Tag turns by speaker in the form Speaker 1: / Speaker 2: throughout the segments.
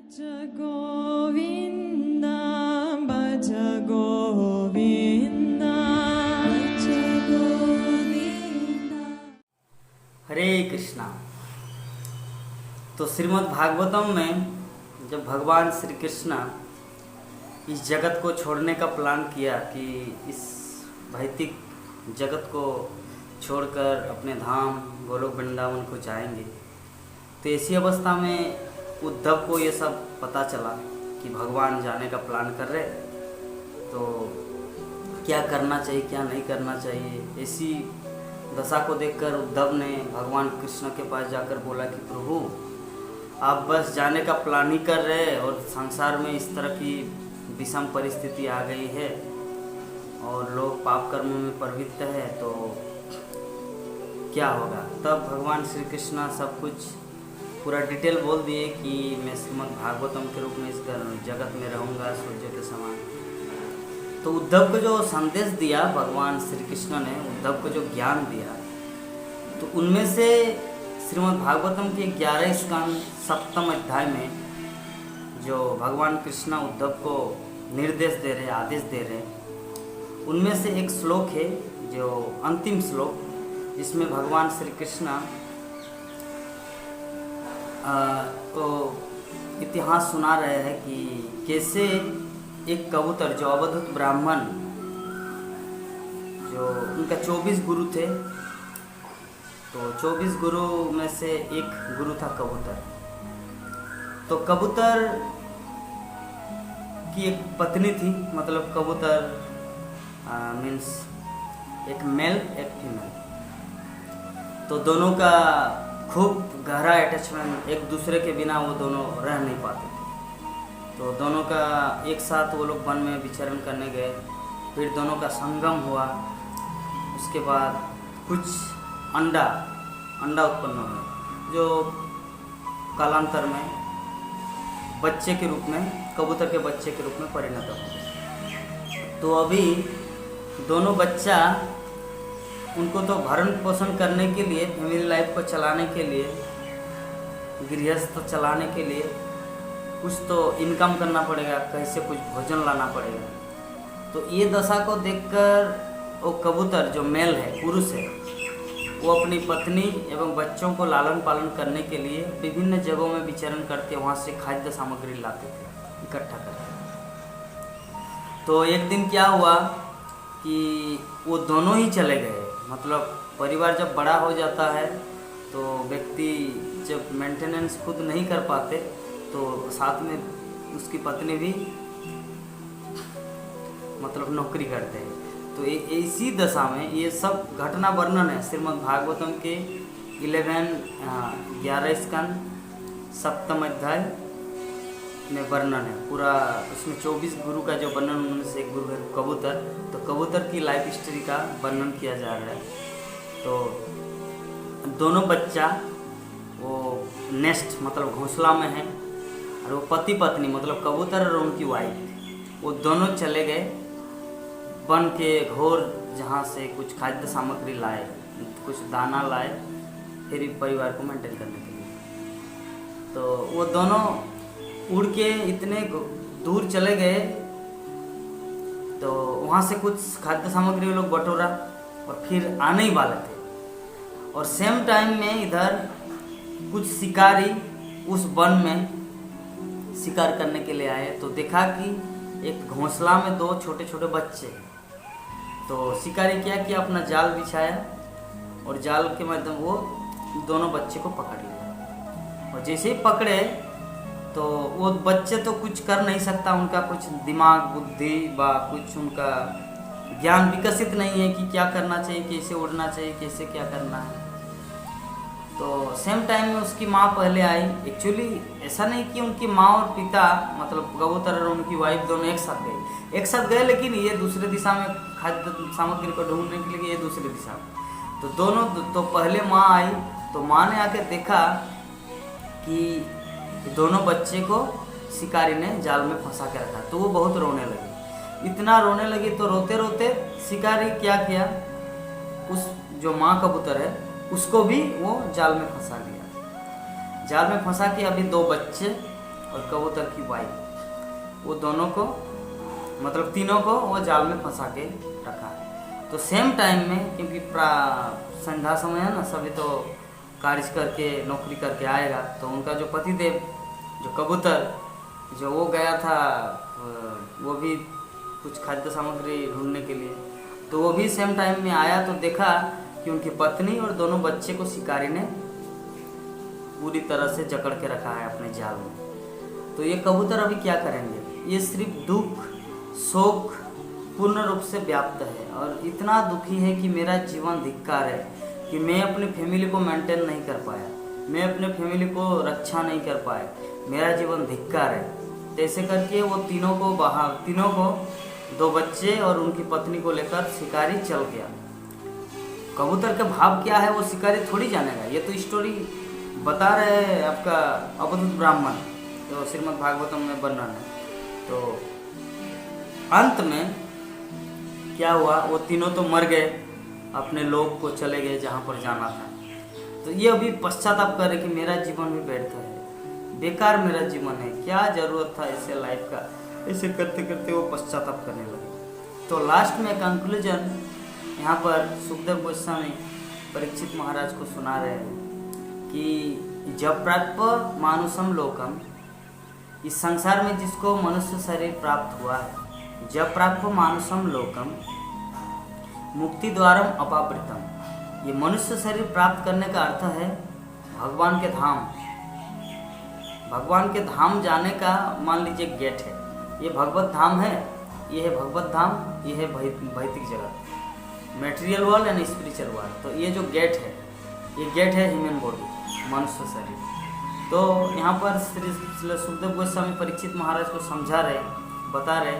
Speaker 1: भज गोविंद भज गोविंद भज गोविंद।
Speaker 2: हरे कृष्णा। तो श्रीमद् भागवतम में जब भगवान श्री कृष्ण इस जगत को छोड़ने का प्लान किया कि इस भौतिक जगत को छोड़कर अपने धाम गोलोक वृंदावन को जाएंगे, तो ऐसी अवस्था में उद्धव को ये सब पता चला कि भगवान जाने का प्लान कर रहे, तो क्या करना चाहिए क्या नहीं करना चाहिए। ऐसी दशा को देखकर उद्धव ने भगवान कृष्ण के पास जाकर बोला कि प्रभु, आप बस जाने का प्लान ही कर रहे हैं और संसार में इस तरह की विषम परिस्थिति आ गई है और लोग पाप कर्मों में प्रवृत्त है, तो क्या होगा। तब भगवान श्री कृष्ण सब कुछ पूरा डिटेल बोल दिए कि मैं श्रीमद् भागवतम के रूप में इस जगत में रहूँगा सूर्य के समान। तो उद्धव को जो संदेश दिया भगवान श्री कृष्ण ने, उद्धव को जो ज्ञान दिया, तो उनमें से श्रीमद् भागवतम के 11 स्कंद 7वें अध्याय में जो भगवान कृष्ण उद्धव को निर्देश दे रहे, आदेश दे रहे, उनमें से एक श्लोक है जो अंतिम श्लोक, जिसमें भगवान श्री कृष्ण तो इतिहास सुना रहे हैं कि कैसे एक कबूतर जो अवधूत ब्राह्मण, जो उनका 24 गुरु थे, तो 24 गुरु में से एक गुरु था कबूतर। तो कबूतर की एक पत्नी थी, मतलब कबूतर मीन्स एक मेल एक फीमेल, तो दोनों का खूब गहरा अटैचमेंट, एक दूसरे के बिना वो दोनों रह नहीं पाते थे। तो दोनों का एक साथ वो लोग वन में विचरण करने गए, फिर दोनों का संगम हुआ। उसके बाद कुछ अंडा उत्पन्न हुए जो कालांतर में बच्चे के रूप में, कबूतर के बच्चे के रूप में परिणत हो। तो अभी दोनों बच्चा, उनको तो भरण पोषण करने के लिए, फैमिली लाइफ को चलाने के लिए, गृहस्थ चलाने के लिए कुछ तो इनकम करना पड़ेगा, कहीं से कुछ भोजन लाना पड़ेगा। तो ये दशा को देखकर वो कबूतर जो मेल है, पुरुष है, वो अपनी पत्नी एवं बच्चों को लालन पालन करने के लिए विभिन्न जगहों में विचरण करते, वहाँ से खाद्य सामग्री लाते थे इकट्ठा करके। तो एक दिन क्या हुआ कि वो दोनों ही चले गए। मतलब परिवार जब बड़ा हो जाता है तो व्यक्ति जब मेंटेनेंस खुद नहीं कर पाते, तो साथ में उसकी पत्नी भी मतलब नौकरी करते हैं। तो इसी दशा में ये सब घटना वर्णन है श्रीमद् भागवतम के 11 स्कंद 7वें अध्याय में वर्णन है पूरा। उसमें 24 गुरु का जो वर्णन, उनमें से एक गुरु है कबूतर। तो कबूतर की लाइफ हिस्ट्री का वर्णन किया जा रहा है। तो दोनों बच्चा वो नेस्ट मतलब घोंसला में है, और वो पति पत्नी मतलब कबूतर और उनकी वाइफ, वो दोनों चले गए वन के घोर, जहाँ से कुछ खाद्य सामग्री लाए, कुछ दाना लाए, फिर परिवार को मेंटेन करने के लिए। तो वो दोनों उड़ के इतने दूर चले गए, तो वहाँ से कुछ खाद्य सामग्री वो लोग बटोरा और फिर आने ही वाले थे। और सेम टाइम में इधर कुछ शिकारी उस वन में शिकार करने के लिए आए, तो देखा कि एक घोंसला में 2 छोटे छोटे बच्चे। तो शिकारी क्या किया, अपना जाल बिछाया और जाल के माध्यम वो दोनों बच्चे को पकड़ लिया। और जैसे ही पकड़े तो वो बच्चे तो कुछ कर नहीं सकता, उनका कुछ दिमाग बुद्धि व कुछ उनका ज्ञान विकसित नहीं है कि क्या करना चाहिए, कैसे उड़ना चाहिए, कैसे क्या करना है। तो सेम टाइम में उसकी माँ पहले आई। एक्चुअली ऐसा नहीं कि उनकी माँ और पिता मतलब कबूतर और उनकी वाइफ दोनों एक साथ गए, लेकिन ये दूसरे दिशा में खाद्य सामग्री को ढूंढने के लिए, ये दूसरी दिशा में। तो दोनों तो पहले माँ आई, तो माँ ने आके देखा कि दोनों बच्चे को शिकारी ने जाल में फंसा के रखा। तो वो बहुत रोने लगी, इतना रोने लगी। तो रोते रोते शिकारी क्या किया, उस जो माँ कबूतर है उसको भी वो जाल में फंसा लिया। जाल में फंसा के अभी 2 बच्चे और कबूतर की वाइफ, वो दोनों को मतलब तीनों को वो जाल में फंसा के रखा है। तो सेम टाइम में, क्योंकि संध्या समय है ना, सभी तो कार्य करके नौकरी करके आएगा, तो उनका जो पतिदेव जो कबूतर जो वो गया था वो भी कुछ खाद्य सामग्री ढूंढने के लिए, तो वो भी सेम टाइम में आया, तो देखा कि उनकी पत्नी और दोनों बच्चे को शिकारी ने पूरी तरह से जकड़ के रखा है अपने जाल में। तो ये कबूतर अभी क्या करेंगे? ये सिर्फ दुख शोक पूर्ण रूप से व्याप्त है और इतना दुखी है कि मेरा जीवन धिक्कार है कि मैं अपनी फैमिली को मेंटेन नहीं कर पाया, मैं अपने फैमिली को रक्षा नहीं कर पाया, मेरा जीवन धिक्कार है। तो ऐसे करके वो तीनों को 2 बच्चे और उनकी पत्नी को लेकर शिकारी चल गया। कबूतर के भाव क्या है वो शिकारी थोड़ी जानेगा, ये तो स्टोरी बता रहे हैं आपका अवधूत ब्राह्मण, तो श्रीमद् भागवतम में वर्णन है। तो अंत में क्या हुआ, वो तीनों तो मर गए, अपने लोक को चले गए जहाँ पर जाना था। तो ये अभी पश्चाताप कर रहे कि मेरा जीवन भी व्यर्थ है, बेकार मेरा जीवन है, क्या जरूरत था ऐसे लाइफ का। ऐसे करते करते वो पश्चाताप करने लगे। तो लास्ट में कंक्लूजन यहाँ पर सुखदेव गोस्वामी परीक्षित महाराज को सुना रहे हैं कि जब प्राप्त मानुषम लोकम, इस संसार में जिसको मनुष्य शरीर प्राप्त हुआ है, जब प्राप्त मानुषम लोकम मुक्ति द्वारम अपावृतम, ये मनुष्य शरीर प्राप्त करने का अर्थ है भगवान के धाम। भगवान के धाम जाने का मान लीजिए गेट है, ये भगवत धाम है, ये है भगवत धाम, ये है भौतिक जगत, material world and spiritual world. तो ये जो गेट है, ये गेट है ह्यूमन बॉडी, मनुष्य शरीर। तो यहाँ पर श्री सुखदेव गोस्वामी परीक्षित महाराज को समझा रहे, बता रहे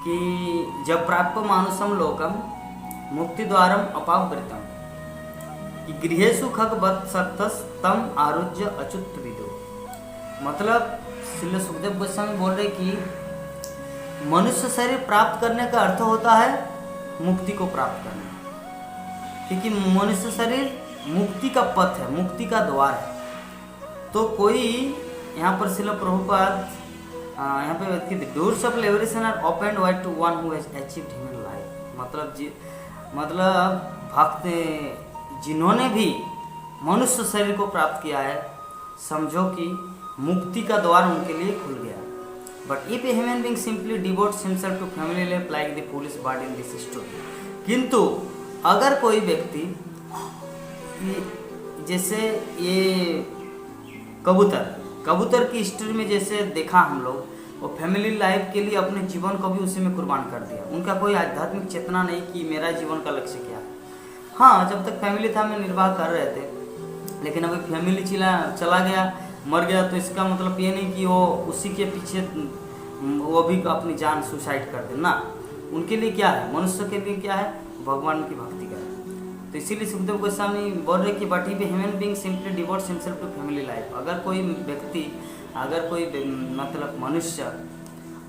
Speaker 2: कि जब प्राप्त मानुषम लोकम मुक्ति द्वारम अपावृतम, कि गृहेषु खग वत्सक्तस तम आरुज्य अच्युत विदो। मतलब श्री सुखदेव गोस्वामी बोल रहे कि मनुष्य शरीर प्राप्त करने का अर्थ होता है मुक्ति को प्राप्त करना, क्योंकि मनुष्य शरीर मुक्ति का पथ है, मुक्ति का द्वार है। तो कोई यहाँ पर श्रील प्रभुपाद यहाँ पे doors of liberation are open wide to one who has achieved human life. मतलब भक्त जिन्होंने भी मनुष्य शरीर को प्राप्त किया है, समझो कि मुक्ति का द्वार उनके लिए खुल गया। But if a human being simply devotes himself to family life like the foolish bird in this story, किंतु अगर कोई व्यक्ति जैसे ये कबूतर की हिस्ट्री में जैसे देखा हम लोग, वो फैमिली लाइफ के लिए अपने जीवन को भी उसी में कुर्बान कर दिया। उनका कोई आध्यात्मिक चेतना नहीं कि मेरा जीवन का लक्ष्य क्या है। हाँ, जब तक फैमिली था मैं निर्वाह कर रहे थे, लेकिन अभी फैमिली चला गया, मर गया, तो इसका मतलब ये नहीं कि वो उसी के पीछे वो भी अपनी जान सुसाइड कर दे ना। उनके लिए क्या है, मनुष्य के लिए क्या है, भगवान की भक्ति करें। तो इसीलिए सुखदेव गोस्वामी बोल रहे कि but if a human being simply devotes himself to family life, अगर कोई व्यक्ति, अगर कोई मतलब मनुष्य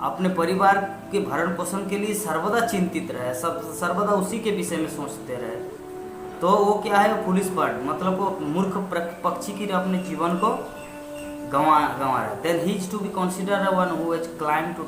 Speaker 2: अपने परिवार के भरण पोषण के लिए सर्वदा चिंतित रहे, सर्वदा उसी के विषय में सोचते रहे, तो वो क्या है, फुलिश बर्ड, मतलब वो मूर्ख पक्षी की अपने जीवन को गंवा रहा है। Then he is to be consider one who has climb to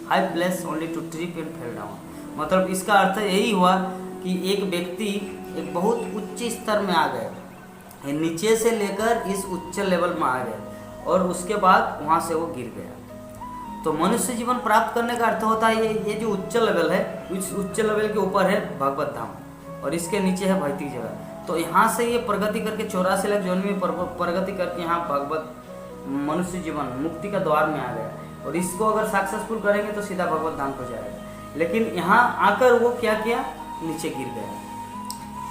Speaker 2: high place only to trip and fell down. मतलब इसका अर्थ यही हुआ कि एक व्यक्ति एक बहुत उच्च स्तर में आ गए, नीचे से लेकर इस उच्च लेवल में आ गए और उसके बाद वहाँ से वो गिर गया। तो मनुष्य जीवन प्राप्त करने का अर्थ होता है ये जो उच्च लेवल है, उस उच्च लेवल के ऊपर है भगवत धाम और इसके नीचे है भौतिक जगत। तो यहाँ से ये प्रगति करके 84 लाख जोनि में प्रगति करके यहाँ भगवत मनुष्य जीवन मुक्ति का द्वार में आ गया और इसको अगर सक्सेसफुल करेंगे तो सीधा भगवत धाम को जाएगा। लेकिन यहाँ आकर वो क्या किया, नीचे गिर गया।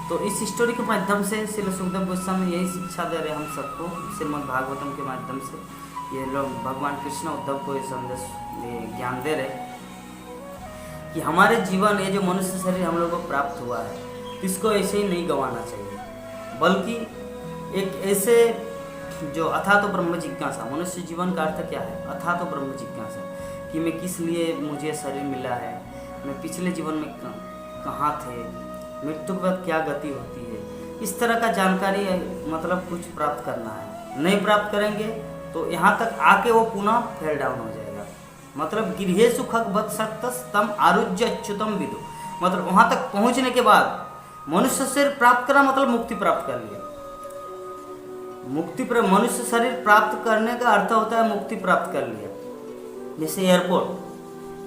Speaker 2: तो इस स्टोरी के माध्यम से श्री सुखदेव गोस्वामी यही शिक्षा दे रहे हम सबको, श्रीमद् भागवतम के माध्यम से ये लोग भगवान कृष्ण उद्धव को ये संदेश ज्ञान दे रहे कि हमारे जीवन, ये जो मनुष्य शरीर हम लोग को प्राप्त हुआ है, इसको ऐसे ही नहीं गंवाना चाहिए, बल्कि एक ऐसे जो अथा तो ब्रह्म जिज्ञासा, मनुष्य जीवन का अर्थ क्या है, अथा तो ब्रह्म जिज्ञासा, कि मैं किस लिए मुझे शरीर मिला है, मैं पिछले जीवन में कहाँ थे, मृत्यु के बाद क्या गति होती है, इस तरह का जानकारी मतलब कुछ प्राप्त करना है। नहीं प्राप्त करेंगे तो यहाँ तक आके वो पुनः फेल डाउन हो जाएगा। मतलब गृहेषु खगवत् सक्तस् तम आरुज्य अच्युतम विदु, मतलब वहाँ तक पहुँचने के बाद मनुष्य शरीर प्राप्त करा, मतलब मुक्ति प्राप्त कर लिया। मनुष्य शरीर प्राप्त करने का अर्थ होता है मुक्ति प्राप्त कर लिया। जैसे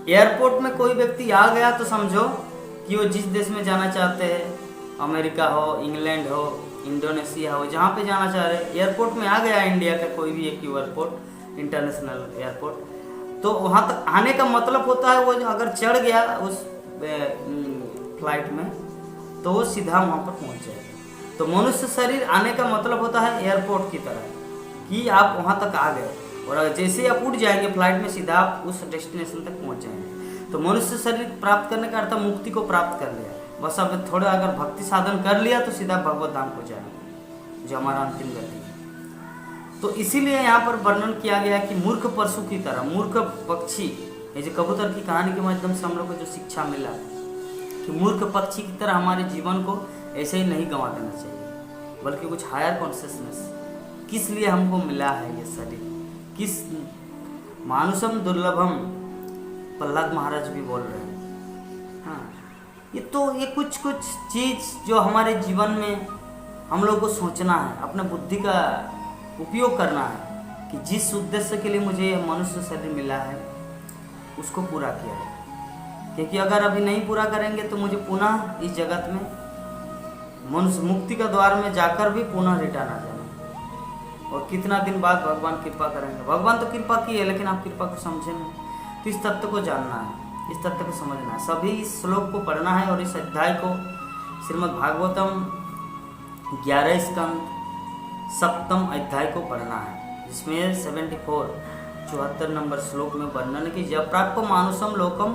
Speaker 2: एयरपोर्ट में कोई व्यक्ति आ गया तो समझो कि वो जिस देश में जाना चाहते हैं, अमेरिका हो, इंग्लैंड हो, इंडोनेशिया हो, जहाँ पे जाना चाह रहे हैं, एयरपोर्ट में आ गया इंडिया का कोई भी एक एयरपोर्ट, इंटरनेशनल एयरपोर्ट, तो वहाँ तक आने का मतलब होता है वो अगर चढ़ गया उस फ्लाइट में तो वो सीधा वहाँ पर पहुँच जाएगा। तो मनुष्य शरीर आने का मतलब होता है एयरपोर्ट की तरह कि आप वहाँ तक आ गए, और जैसे ही आप उड़ जाएंगे फ्लाइट में सीधा आप उस डेस्टिनेशन तक पहुँच जाएंगे। तो मनुष्य शरीर प्राप्त करने का अर्थ मुक्ति को प्राप्त कर लिया। बस अब थोड़ा अगर भक्ति साधन कर लिया तो सीधा भगवत धाम को जाएंगे, जो हमारा अंतिम गति है। तो इसीलिए यहाँ पर वर्णन किया गया कि मूर्ख पशु की तरह, मूर्ख पक्षी, ये जो कबूतर की कहानी के माध्यम से हम लोग को जो शिक्षा मिला कि मूर्ख पक्षी की तरह हमारे जीवन को ऐसे ही नहीं गंवा देना चाहिए, बल्कि कुछ हायर कॉन्शियसनेस, किस लिए हमको मिला है ये शरीर, किस मानुषम दुर्लभम, प्रहलाद महाराज भी बोल रहे हैं। हाँ, ये कुछ चीज़ जो हमारे जीवन में हम लोग को सोचना है, अपने बुद्धि का उपयोग करना है कि जिस उद्देश्य के लिए मुझे यह मनुष्य शरीर मिला है उसको पूरा किया है। क्योंकि अगर अभी नहीं पूरा करेंगे तो मुझे पुनः इस जगत में मनुष्य मुक्ति का द्वार में जाकर भी पुनः रिटर्न आ जाना, और कितना दिन बाद भगवान कृपा करेंगे। भगवान तो कृपा की है, लेकिन आप कृपा को समझे नहीं। तो इस तत्व को जानना है, इस तत्व को समझना है, सभी इस श्लोक को पढ़ना है और इस अध्याय को श्रीमद् भागवतम 11 स्कंद 7वें अध्याय को पढ़ना है, जिसमें 74 नंबर श्लोक में वर्णन की जब प्राप्त मानुषम लोकम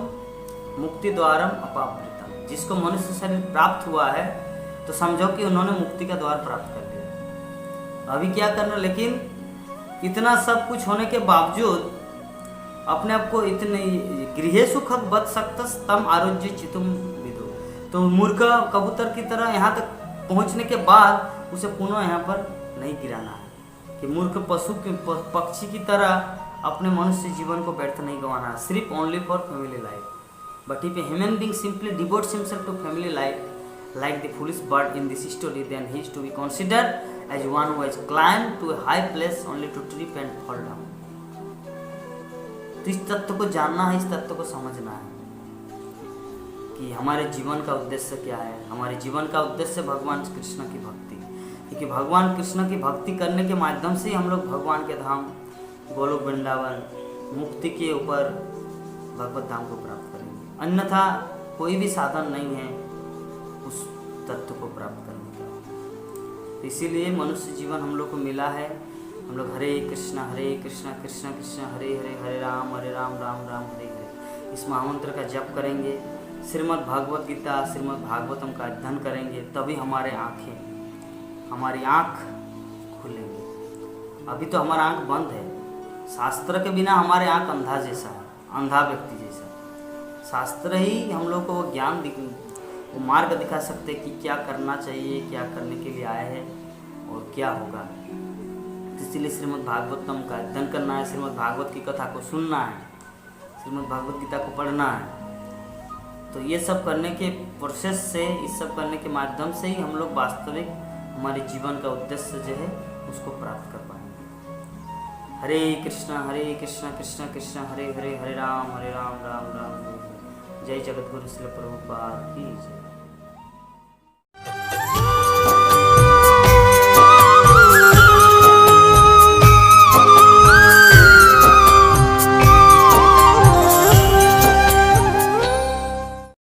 Speaker 2: मुक्ति द्वारम अपावृतम, जिसको मनुष्य शरीर प्राप्त हुआ है तो समझो कि उन्होंने मुक्ति का द्वार प्राप्त कर लिया। अभी क्या करना, लेकिन इतना सब कुछ होने के बावजूद अपने आप को इतने गृहेषु खगवत् सक्तस् तम आरुज्य चितुम विदु, तो मूर्ख कबूतर की तरह यहाँ तक पहुँचने के बाद उसे पुनः यहाँ पर नहीं गिराना है कि मूर्ख पशु के पक्षी की तरह अपने मनुष्य जीवन को व्यर्थ नहीं गंवाना है, सिर्फ only for family life. But if a human being simply devotes himself to family life like the foolish bird in this story, then he is to be considered as one who has climbed to a high place only to trip and fall down. तो इस तत्व को जानना है, इस तत्व को समझना है कि हमारे जीवन का उद्देश्य क्या है। हमारे जीवन का उद्देश्य भगवान कृष्ण की भक्ति, क्योंकि भगवान कृष्ण की भक्ति करने के माध्यम से हम लोग भगवान के धाम गोलोक वृंदावन मुक्ति के ऊपर भगवत धाम को प्राप्त करेंगे। अन्यथा कोई भी साधन नहीं है उस तत्व को प्राप्त करने का। तो इसीलिए मनुष्य जीवन हम लोग को मिला है। हम लोग हरे कृष्णा कृष्ण कृष्ण हरे हरे, हरे राम राम राम हरे हरे, इस महामंत्र का जप करेंगे, श्रीमद् भागवत गीता श्रीमद् भागवतम का अध्ययन करेंगे, तभी हमारी आँख खुलेंगी। अभी तो हमारा आँख बंद है। शास्त्र के बिना हमारे आँख अंधा जैसा है, अंधा व्यक्ति जैसा। शास्त्र ही हम लोग को ज्ञान वो मार्ग दिखा सकते कि क्या करना चाहिए, क्या करने के लिए आए हैं और क्या होगा। इसीलिए श्रीमद् भागवतम का अध्ययन करना है, श्रीमद् भागवत की कथा को सुनना है, श्रीमद् भागवत गीता को पढ़ना है। तो ये सब करने के प्रोसेस से, इस सब करने के माध्यम से ही हम लोग वास्तविक हमारे जीवन का उद्देश्य जो है उसको प्राप्त कर पाएंगे। हरे कृष्णा कृष्ण कृष्ण हरे हरे, हरे राम राम राम हरे हरे। जय जगत गुरु श्रील प्रभुपाद की जय।